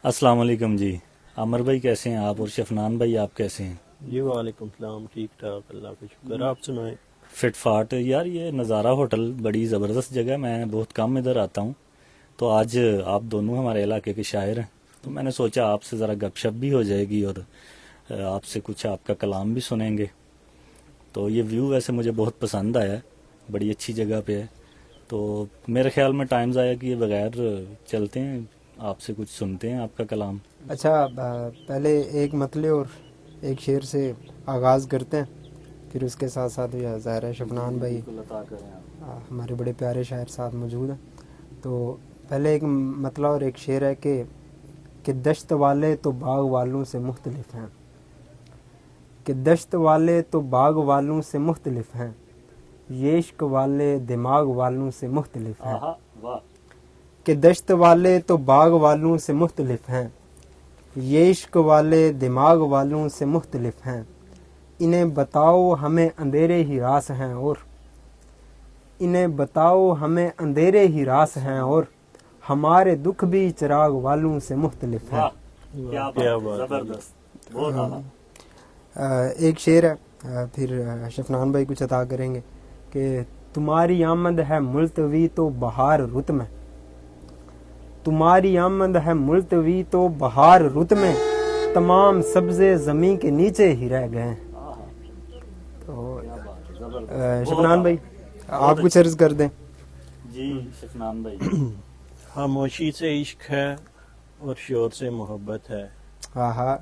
अस्सलाम वालेकुम जी। आमर भाई कैसे हैं आप, और शफनान भाई आप कैसे हैं? जी वालेकुम सलाम, ठीक ठाक, अल्लाह का शुक्र। आप सुनाएं। फिट फाट यार, ये नज़ारा होटल बड़ी ज़बरदस्त जगह है। मैं बहुत कम इधर आता हूँ, तो आज आप दोनों हमारे इलाके के शायर हैं, तो मैंने सोचा आपसे ज़रा गपशप भी हो जाएगी और आपसे कुछ आपका कलाम भी सुनेंगे। तो ये व्यू वैसे मुझे बहुत पसंद आया है, बड़ी अच्छी जगह पे है। तो मेरे ख्याल में टाइम ज़ाया किए बगैर चलते हैं, आपसे कुछ सुनते हैं आपका कलाम। अच्छा, पहले एक मतले और एक शेर से आगाज़ करते हैं, फिर उसके साथ साथ ये ज़ाहिर है शफनान भाई हमारे बड़े प्यारे शायर साथ मौजूद हैं। तो पहले एक मतला और एक शेर है कि दश्त वाले तो बाग वालों से मुख्तलिफ हैं, कि दश्त वाले तो बाग वालों से मुख्तलिफ हैं, ये इश्क वाले दिमाग वालों से मुख्तलिफ हैं। कि दश्त वाले तो बाग वालों से मुख्तलिफ हैं, ये इश्क वाले दिमाग वालों से मुख्तलिफ हैं। इन्हें बताओ हमें अंधेरे ही रास हैं, और इन्हें बताओ हमें अंधेरे ही रास हैं, और हमारे दुख भी चिराग वालों से मुख्तलिफ हैं। क्या बात है। एक शेर है, फिर शफनान भाई कुछ अता करेंगे कि तुम्हारी आमद है मुल्तवी तो बहार रुत में, तुम्हारी आमद है मुल्तवी तो बहार रुत में, तमाम सब्जे ज़मीन के नीचे ही रह गए। तो शफनान भाई आप कुछ अर्ज कर दें। जी शफनान भाई। खामोशी से इश्क है और शोर से मोहब्बत है, हाँ हाँ,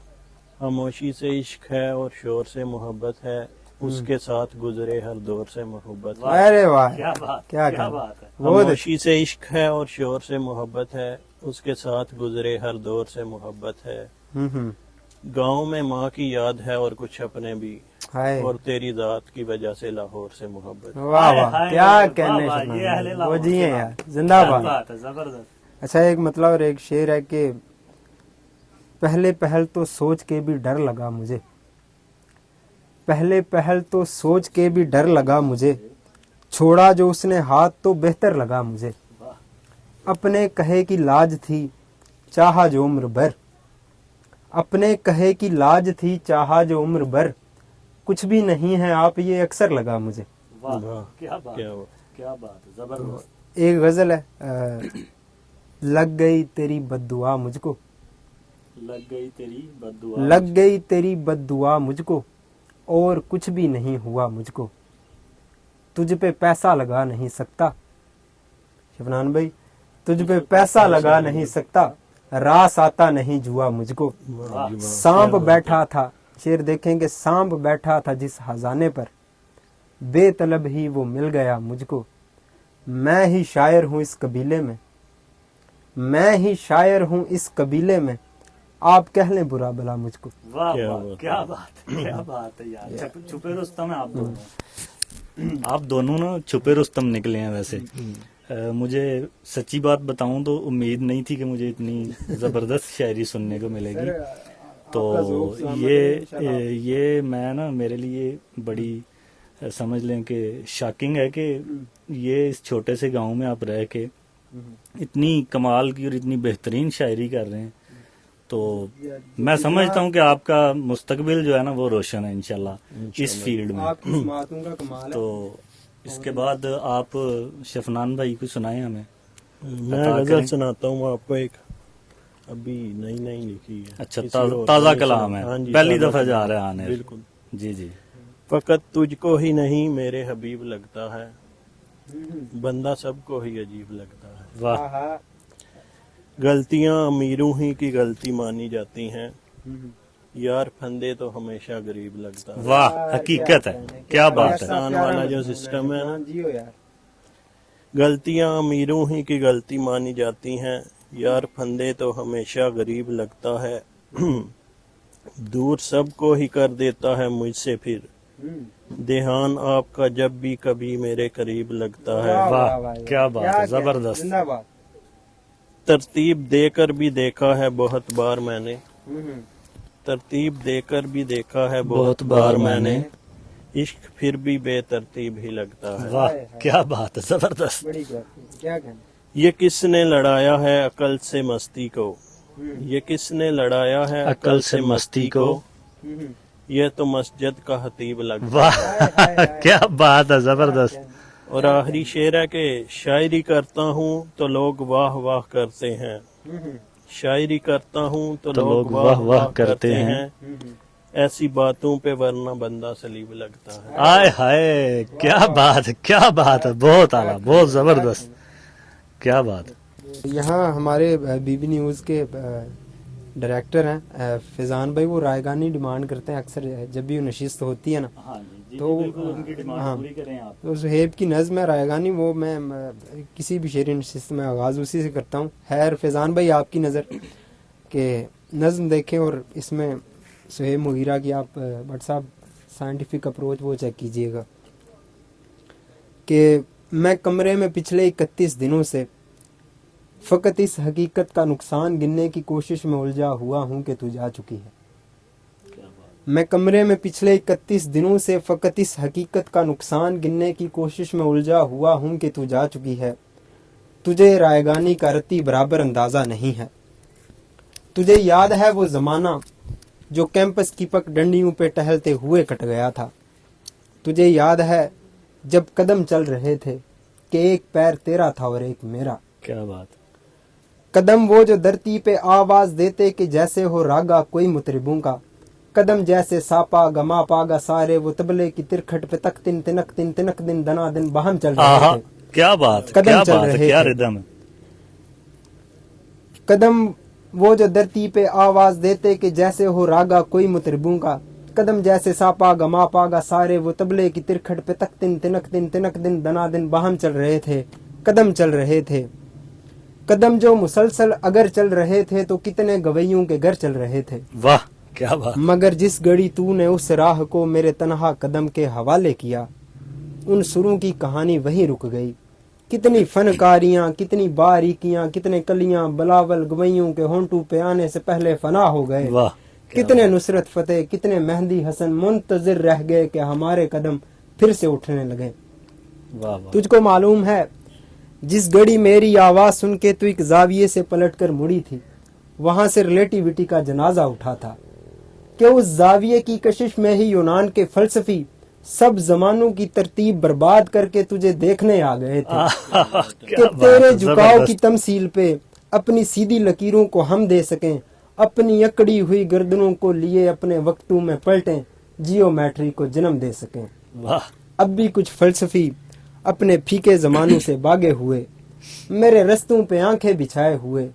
खामोशी से इश्क है और शोर से मोहब्बत है, उसके साथ गुजरे हर दौर से मोहब्बत है। अरे वाह, क्या बात, क्या बात है। बहुत खामोशी से इश्क है और शोर से मोहब्बत है, उसके साथ गुजरे हर दौर से मोहब्बत है। गाँव में माँ की याद है और कुछ अपने भी, हाय, और तेरी जात की वजह से लाहौर से मोहब्बत। वाह वाह, हाय, क्या वाह, कहने वाह, शफनान ये अहले भाई, लाहौर वो जी से हैं बात। यार, क्या जिंदाबाद। बात है, जबरदस्त। अच्छा, एक मतलब और एक शेर है कि पहले पहल तो सोच के भी डर लगा मुझे, पहले पहल तो सोच के भी डर लगा मुझे, छोड़ा जो उसने हाथ तो बेहतर लगा मुझे। अपने कहे की लाज थी चाहा जो उम्र भर, अपने कहे की लाज थी चाहा जो उम्र भर, कुछ भी नहीं है आप ये अक्सर लगा मुझे। वाह, वाह, क्या बात, क्या बात। क्या बात है, जबरदस्त। एक गजल है, लग गई तेरी बद्दुआ मुझको, लग गई तेरी बद्दुआ, लग गई तेरी बद्दुआ मुझको, और कुछ भी नहीं हुआ मुझको, तुझ पे पैसा लगा नहीं सकता। शफनान भाई, तुझ पे पैसा लगा नहीं सकता, रास आता नहीं जुआ मुझको। सांप बैठा था, शेर देखेंगे, सांप बैठा था जिस खजाने पर, बेतलब ही वो मिल गया मुझको। मैं ही शायर हूँ इस कबीले में, मैं ही शायर हूँ इस कबीले में, आप कह लें बुरा भला मुझको। वाह क्या वाह, बात क्या बात है, क्या बात है यार। छुपे रुस्तम है आप दोनों। आप दोनों ना छुपे रुस्तम निकले हैं वैसे। मुझे सच्ची बात बताऊं तो उम्मीद नहीं थी कि मुझे इतनी ज़बरदस्त शायरी सुनने को मिलेगी। तो ये मैं ना, मेरे लिए बड़ी समझ लें कि शॉकिंग है कि ये इस छोटे से गांव में आप रह के इतनी कमाल की और इतनी बेहतरीन शायरी कर रहे हैं। तो मैं समझता हूं कि आपका मुस्तकबिल जो है ना वो रोशन है इंशाल्लाह इस फील्ड में। तो इसके बाद आप शफनान भाई को सुनाएं हमें। मैं गजल सुनाता हूँ आपको, एक अभी नई नई लिखी है। अच्छा, किसी और ताज़ा ने कलाम सुना- हाँ है, जी, पहली ताज़ा दफा जा कलाम। रहा है आने। बिल्कुल। जी जी। फकत तुझको ही नहीं मेरे हबीब लगता है, बंदा सबको ही अजीब लगता है। वाह, गलतियां अमीरों ही की गलती मानी जाती हैं, यार फंदे तो हमेशा गरीब लगता है। वाह, हकीकत है, क्या बात है। पाकिस्तान वाला जो सिस्टम है ना, जियो यार, गलतियां अमीरों ही की गलती मानी जाती हैं, यार फंदे तो हमेशा गरीब लगता है। दूर सबको ही कर देता है मुझसे फिर, ध्यान आपका जब भी कभी मेरे करीब लगता है। वाह, क्या बात है, जबरदस्त। जिंदाबाद। तरतीब देकर भी देखा है बहुत बार मैंने, तरतीब देकर भी देखा है बहुत बार मैंने, इश्क फिर भी बेतरतीब ही लगता है। वाह, क्या बात है, जबरदस्त। बड़ी क्या कहना। ये किसने लड़ाया है अकल से मस्ती को, یہ کس نے لڑایا ہے عقل سے مستی کو، یہ تو مسجد کا خطیب لگتا واہ کیا بات ہے، زبردست. اور آخری شعر ہے کہ شاعری کرتا ہوں تو لوگ واہ واہ کرتے ہیں، شاعری کرتا ہوں تو لوگ واہ واہ کرتے ہیں، ایسی باتوں پہ ورنہ بندہ سلیب لگتا ہے. آئے ہائے کیا بات ہے، کیا بات ہے، بہت اعلیٰ، بہت زبردست، کیا بات. یہاں ہمارے بی بی نیوز کے ڈائریکٹر ہیں فیضان بھائی، وہ رائگانی ڈیمانڈ کرتے ہیں اکثر جب بھی نشست ہوتی ہے نا، تو ہاں تو زہیب کی نظم ہے رائگانی، وہ میں کسی بھی شعری نشست میں آغاز اسی سے کرتا ہوں. خیر فیضان بھائی آپ کی نظر کہ نظم دیکھیں اور اس میں سہیب مغیرہ کی آپ بٹ صاحب سائنٹیفک اپروچ وہ چیک کیجئے گا کہ میں کمرے میں پچھلے 31 دنوں سے فقط اس حقیقت کا نقصان گننے کی کوشش میں الجھا ہوا ہوں کہ تو جا چکی ہے. میں کمرے میں پچھلے 31 دنوں سے فقط اس حقیقت کا نقصان گننے کی کوشش میں الجھا ہوا ہوں کہ تو جا چکی ہے. تجھے رائگانی کا رتی برابر اندازہ نہیں ہے. تجھے یاد ہے وہ زمانہ جو کیمپس کی پک ڈنڈیوں پہ ٹہلتے ہوئے کٹ گیا تھا. تجھے یاد ہے جب قدم چل رہے تھے کہ ایک پیر تیرا تھا اور ایک میرا. کیا بات. قدم وہ جو دھرتی پہ آواز دیتے کہ جیسے ہو راگا کوئی مطربوں کا. قدم جیسے ساپا گما پاگا سارے وہ تبلے کی ترکھٹ پہ تک تن تنک دن دنا دن باہم چل رہے تھے. کیا بات، قدم کیا چل بات ہے، رہے کیا تھے. ردم ہے. قدم وہ جو دھرتی پہ آواز دیتے کہ جیسے ہو راگا کوئی مطربوں کا. قدم جیسے ساپا گما پاگا سارے وہ تبلے کی ترکھٹ پہ تک تنک دن دنا دن باہم چل رہے تھے. قدم چل رہے تھے. قدم جو مسلسل اگر چل رہے تھے تو کتنے گویوں کے گھر چل رہے تھے. واہ کیا بات. مگر جس گھڑی تو نے اس راہ کو میرے تنہا قدم کے حوالے کیا، ان سروں کی کہانی وہیں رک گئی. کتنی فنکاریاں، کتنی باریکیاں، کتنے کلیاں بلاول گویوں کے ہونٹوں پہ آنے سے پہلے فنا ہو گئے. واہ کتنے نصرت فتح، کتنے مہندی حسن منتظر رہ گئے کہ ہمارے قدم پھر سے اٹھنے لگے. واہ واہ. تجھ کو معلوم ہے جس گھڑی میری آواز سن کے تو ایک زاویے سے پلٹ کر مڑی تھی، وہاں سے ریلیٹیوٹی کا جنازہ اٹھا تھا کہ اس زاویے کی کشش میں ہی یونان کے فلسفی سب زمانوں کی ترتیب برباد کر کے تجھے دیکھنے آ گئے تھے کہ تیرے جھکاؤ کی تمثیل پہ اپنی سیدھی لکیروں کو ہم دے سکیں، اپنی اکڑی ہوئی گردنوں کو لیے اپنے وقتوں میں پلٹیں، جیومیٹری کو جنم دے سکیں. واہ. اب بھی کچھ فلسفی اپنے پھیکے زمانوں سے باغے ہوئے میرے رستوں پہ آنکھیں بچھائے ہوئے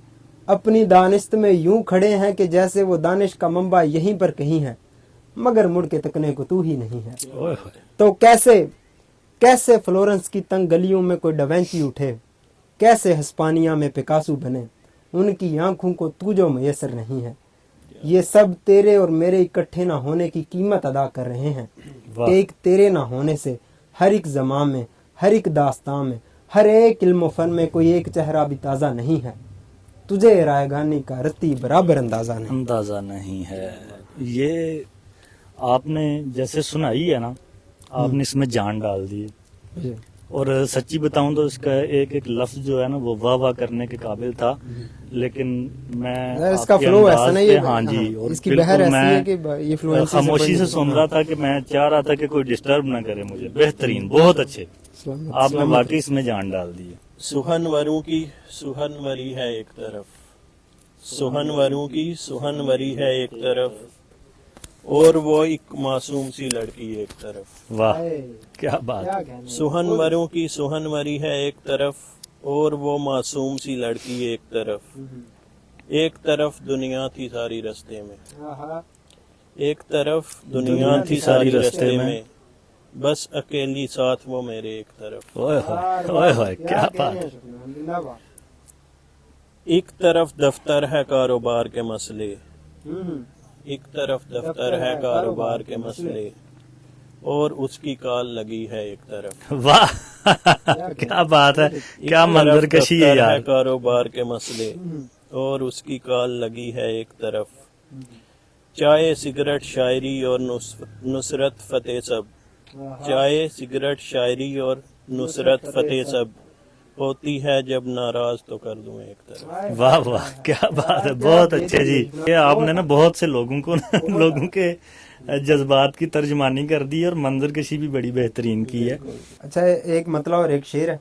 اپنی دانست میں یوں کھڑے ہیں کہ جیسے وہ دانش کا منبع یہیں پر کہیں ہے، مگر مڑ کے تکنے کو تو ہی نہیں ہے. اوئے ہوئے. تو کیسے فلورنس کی تنگ گلیوں میں کوئی ڈاوینچی اٹھے، کیسے ہسپانیہ میں پکاسو بنے، ان کی آنکھوں کو تو جو میسر نہیں ہے. یہ سب تیرے اور میرے اکٹھے نہ ہونے کی قیمت ادا کر رہے ہیں کہ ایک تیرے نہ ہونے سے ہر ایک زمان میں، ہر ایک داستان میں، ہر ایک علم و فن میں کوئی ایک چہرہ بھی تازہ نہیں ہے. تجھے رائگانی کا رتی برابر اندازہ نہیں ہے. یہ آپ نے جیسے سنائی ہے نا، آپ نے اس میں جان ڈال دی ہے. اور سچی بتاؤں تو اس کا ایک لفظ جو ہے نا وہ واہ واہ کرنے کے قابل تھا، لیکن میں اس کا فلو ایسا نہیں ہے. ہاں جی، اور اس کی بہر ایسی ہے کہ یہ میں خاموشی سے سن رہا تھا کہ میں چاہ رہا تھا کہ کوئی ڈسٹرب نہ کرے مجھے. بہترین، بہت اچھے. آپ نے واقعی اس میں جان ڈال دی ہے. سہن وروں کی سہن وری ہے ایک طرف، سہن وروں کی سہن وری ہے ایک طرف، اور وہ ایک معصوم سی لڑکی ایک طرف. واہ کیا بات. سہن وروں کی سہن وری ہے ایک طرف، اور وہ معصوم سی لڑکی ایک طرف دنیا تھی ساری رستے میں، ایک طرف دنیا تھی ساری رستے میں، بس اکیلی ساتھ وہ میرے ایک طرف. اوئے ہوئے کیا بات. ایک طرف دفتر ہے کاروبار کے مسئلے، ایک طرف دفتر ہے کاروبار کے مسئلے، اور اس کی کال لگی ہے ایک طرف. واہ کیا بات ہے، کیا منظر کشی ہے یار. کاروبار کے مسئلے اور اس کی کال لگی ہے ایک طرف. چائے سگریٹ شاعری اور نصرت فتح سب، چائے سگریٹ شاعری اور نصرت فتح سب، होती है जब नाराज तो कर दूं एक तरफ। वाह वाह, क्या बात है, बहुत अच्छे जी। ये आपने ना बहुत से लोगों को लोगों के जज्बात की तर्जमानी कर दी और मंजर कशी भी बड़ी बेहतरीन की है। अच्छा, एक मतलब और एक शेर है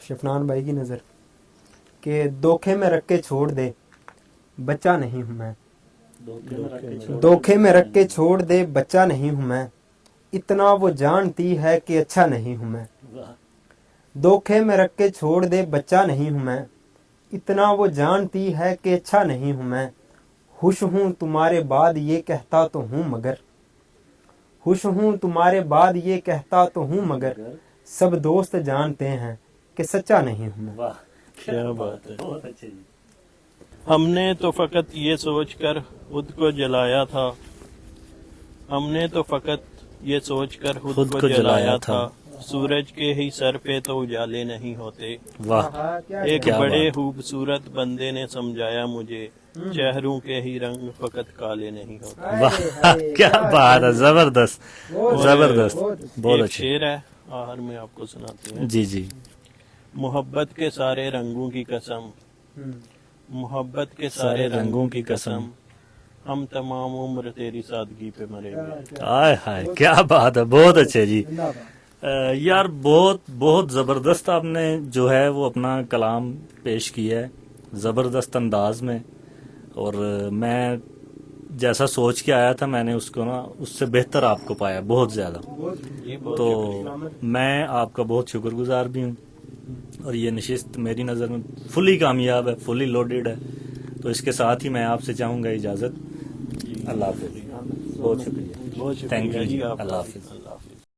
शफनान भाई की नज़र कि धोखे में रख के छोड़ दे बच्चा नहीं हूँ मैं, धोखे में रख के छोड़ दे बच्चा नहीं हूँ मैं, इतना वो जानती है कि अच्छा नहीं हूँ मैं, धोखे में रख के छोड़ दे बच्चा नहीं हूँ मैं, इतना वो जानती है कि अच्छा नहीं हूँ मैं, खुश हूँ तुम्हारे बाद ये कहता तो हूँ मगर, खुश हूँ तुम्हारे बाद ये कहता तो हूँ मगर, सब दोस्त जानते हैं कि सच्चा नहीं हूँ मैं। वाह, क्या बात है। बहुत अच्छे जी। हमने तो फकत ये सोचकर खुद को जलाया था, हमने तो फकत ये सोचकर खुद को जलाया था, सूरज के ही सर पे तो उजाले नहीं होते। वाह, एक क्या बड़े बात। खूबसूरत बंदे ने समझाया मुझे, चेहरों के ही रंग फकत काले नहीं होते। वाह, क्या बात है, जबरदस्त जबरदस्त, बहुत एक अच्छे शेर है आखिर में आपको सुनाते हैं। जी जी। मोहब्बत के सारे रंगों की कसम, मोहब्बत के सारे रंगों की कसम, हम तमाम उम्र तेरी सादगी पे मरेंगे। आय हाय, क्या बात है, बहुत अच्छे जी। यार बहुत बहुत ज़बरदस्त आपने जो है वो अपना कलाम पेश किया है ज़बरदस्त अंदाज में, और मैं जैसा सोच के आया था मैंने उसको ना उससे बेहतर आपको पाया बहुत ज़्यादा। तो मैं आपका बहुत शुक्रगुजार भी हूँ, और ये नशिस्त मेरी नज़र में फुली कामयाब है, फुली लोडेड है। तो इसके साथ ही मैं आपसे चाहूँगा इजाज़त। अल्लाह हाफ़िज़, बहुत शुक्रिया, बहुत शुक्रिया थैंक यू जी, जी आपका। अल्लाह हाफ़िज़। अल्लाह हाफ़िज़।